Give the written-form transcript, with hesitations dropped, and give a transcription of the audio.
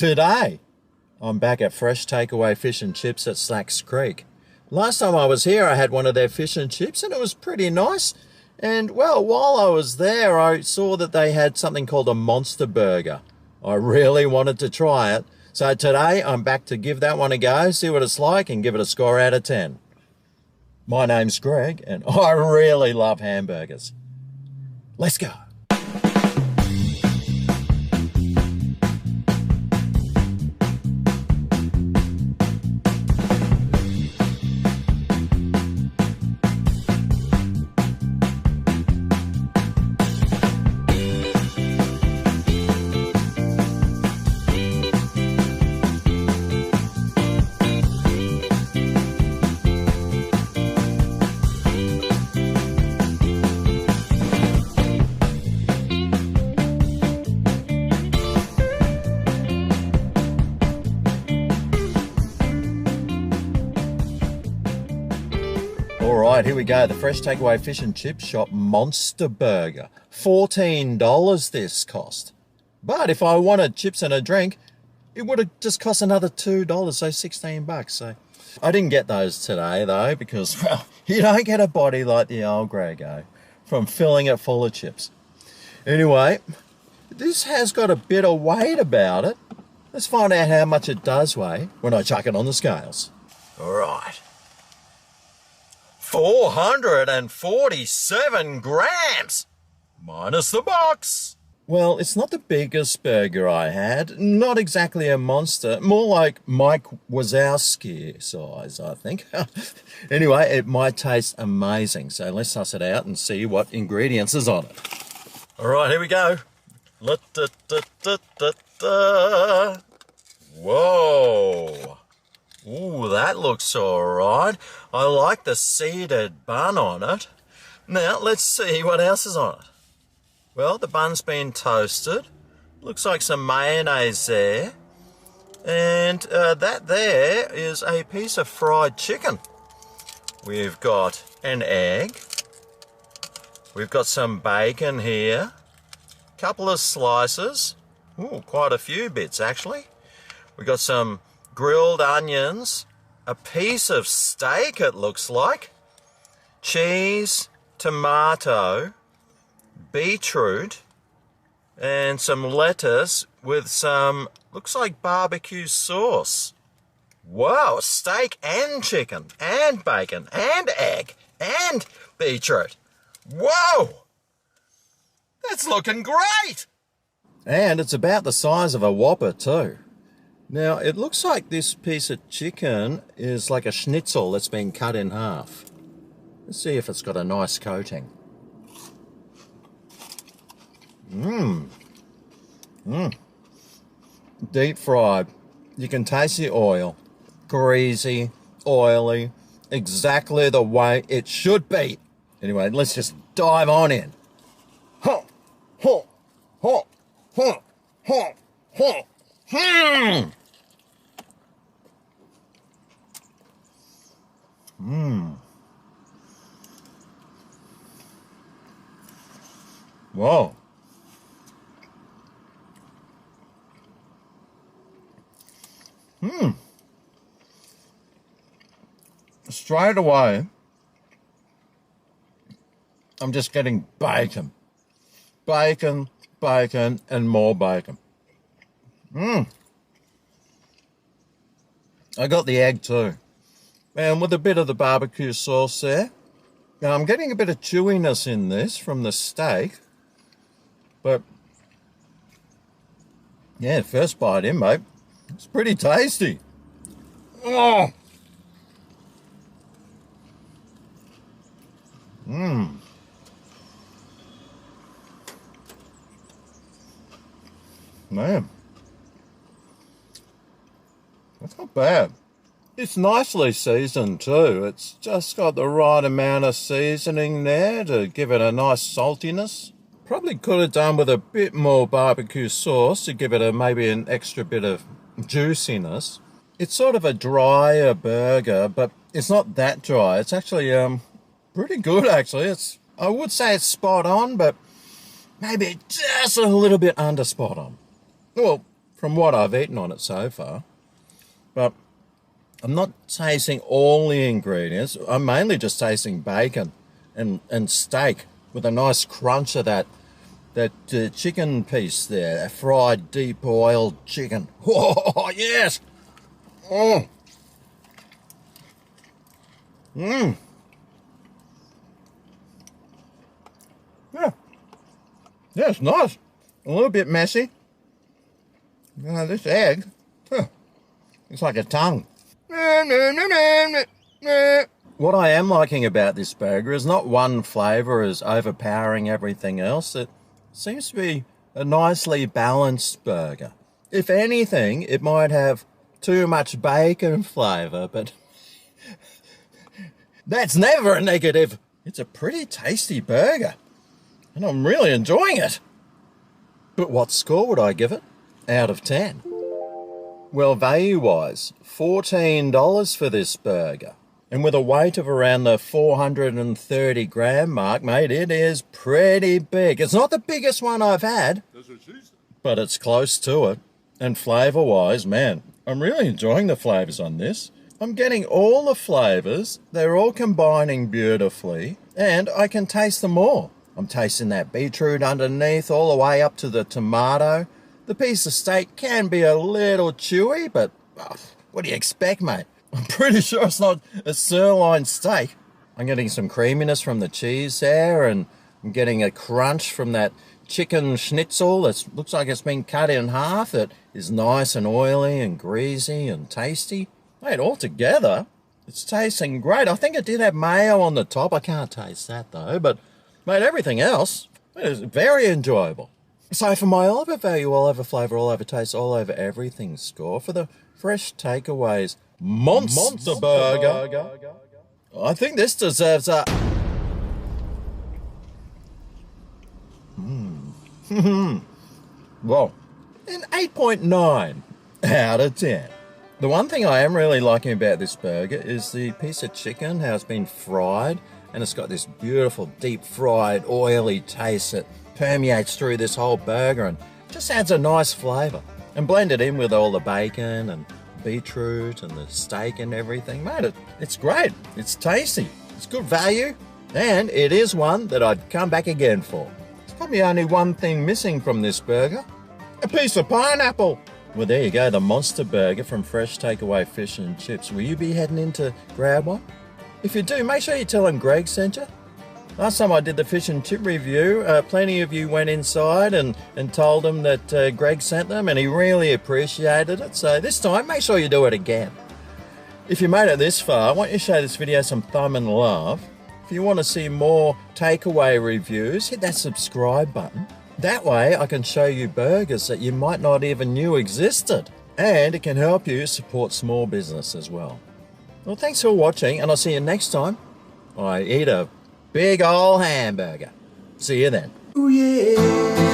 Today, I'm back at Fresh Takeaway Fish and Chips at Slacks Creek. Last time I was here, I had one of their fish and chips and it was pretty nice. And well, while I was there, I saw that they had something called a monster burger. I really wanted to try it. So today, I'm back to give that one a go, see what it's like, and give it a score out of 10. My name's Greg, and I really love hamburgers. Let's go. Alright, here we go. The Fresh Takeaway Fish and Chip Shop Monster Burger. $14 this cost. But if I wanted chips and a drink, it would have just cost another $2, so $16. So I didn't get those today though, because well, you don't get a body like the old Greggo from filling it full of chips. Anyway, this has got a bit of weight about it. Let's find out how much it does weigh when I chuck it on the scales. Alright. 447 grams, minus the box. Well, it's not the biggest burger I had, not exactly a monster, more like Mike Wazowski size, I think. Anyway, it might taste amazing, so let's suss it out and see what ingredients is on it. All right, here we go. Whoa. Ooh, that looks all right. I like the seeded bun on it. Now, let's see what else is on it. Well, the bun's been toasted. Looks like some mayonnaise there. And that there is a piece of fried chicken. We've got an egg. We've got some bacon here. Couple of slices. Ooh, quite a few bits, actually. We've got some grilled onions, a piece of steak it looks like, cheese, tomato, beetroot, and some lettuce with some, looks like barbecue sauce. Wow, steak and chicken and bacon and egg and beetroot. Whoa, that's looking great. And it's about the size of a Whopper too. Now, it looks like this piece of chicken is like a schnitzel that's been cut in half. Let's see if it's got a nice coating. Deep fried. You can taste the oil. Greasy, oily, exactly the way it should be. Anyway, let's just dive on in. Huh, huh, huh, huh, huh, huh. Whoa. Straight away, I'm just getting bacon. Bacon, bacon, and more bacon. I got the egg too. And with a bit of the barbecue sauce there. Now I'm getting a bit of chewiness in this from the steak. But yeah, first bite in, mate. It's pretty tasty. Oh. Man. That's not bad. It's nicely seasoned too. It's just got the right amount of seasoning there to give it a nice saltiness. Probably could have done with a bit more barbecue sauce to give it maybe an extra bit of juiciness. It's sort of a drier burger, but it's not that dry. It's actually pretty good, actually. I would say it's spot on, but maybe just a little bit under spot on. Well, from what I've eaten on it so far. But I'm not tasting all the ingredients. I'm mainly just tasting bacon and steak with a nice crunch of that chicken piece there, that fried deep boiled chicken. Oh, yes! Oh. Mmm. Yeah. Yeah, it's nice. A little bit messy. This egg, it's like a tongue. What I am liking about this burger is not one flavour is overpowering everything else. It seems to be a nicely balanced burger. If anything, it might have too much bacon flavour, but that's never a negative. It's a pretty tasty burger, and I'm really enjoying it. But what score would I give it out of 10? Well, value-wise, $14 for this burger. And with a weight of around the 430 gram mark, mate, it is pretty big. It's not the biggest one I've had, but it's close to it. And flavour-wise, man, I'm really enjoying the flavours on this. I'm getting all the flavours. They're all combining beautifully, and I can taste them all. I'm tasting that beetroot underneath all the way up to the tomato. The piece of steak can be a little chewy, but what do you expect, mate? I'm pretty sure it's not a sirloin steak. I'm getting some creaminess from the cheese there, and I'm getting a crunch from that chicken schnitzel that looks like it's been cut in half. That is nice and oily and greasy and tasty. Mate, all together, it's tasting great. I think it did have mayo on the top. I can't taste that though, but mate, everything else is very enjoyable. So for my all over value, all over flavour, all over taste, all over everything score for the Fresh Takeaways Monster Burger, I think this deserves a... well, an 8.9 out of 10. The one thing I am really liking about this burger is the piece of chicken, how it's been fried, and it's got this beautiful deep fried oily taste that permeates through this whole burger and just adds a nice flavour. And blended in with all the bacon and beetroot and the steak and everything, mate, it's great. It's tasty. It's good value, and it is one that I'd come back again for. There's probably only one thing missing from this burger: a piece of pineapple. Well, there you go, the Monster Burger from Fresh Takeaway Fish and Chips. Will you be heading in to grab one? If you do, make sure you tell them Greg sent you. Last time I did the fish and chip review, plenty of you went inside and told him that Greg sent them, and he really appreciated it. So this time, make sure you do it again. If you made it this far, I want you to show this video some thumb and love. If you want to see more takeaway reviews, hit that subscribe button. That way I can show you burgers that you might not even knew existed. And it can help you support small business as well. Well, thanks for watching, and I'll see you next time I eat a big ol' hamburger. See you then. Ooh, yeah.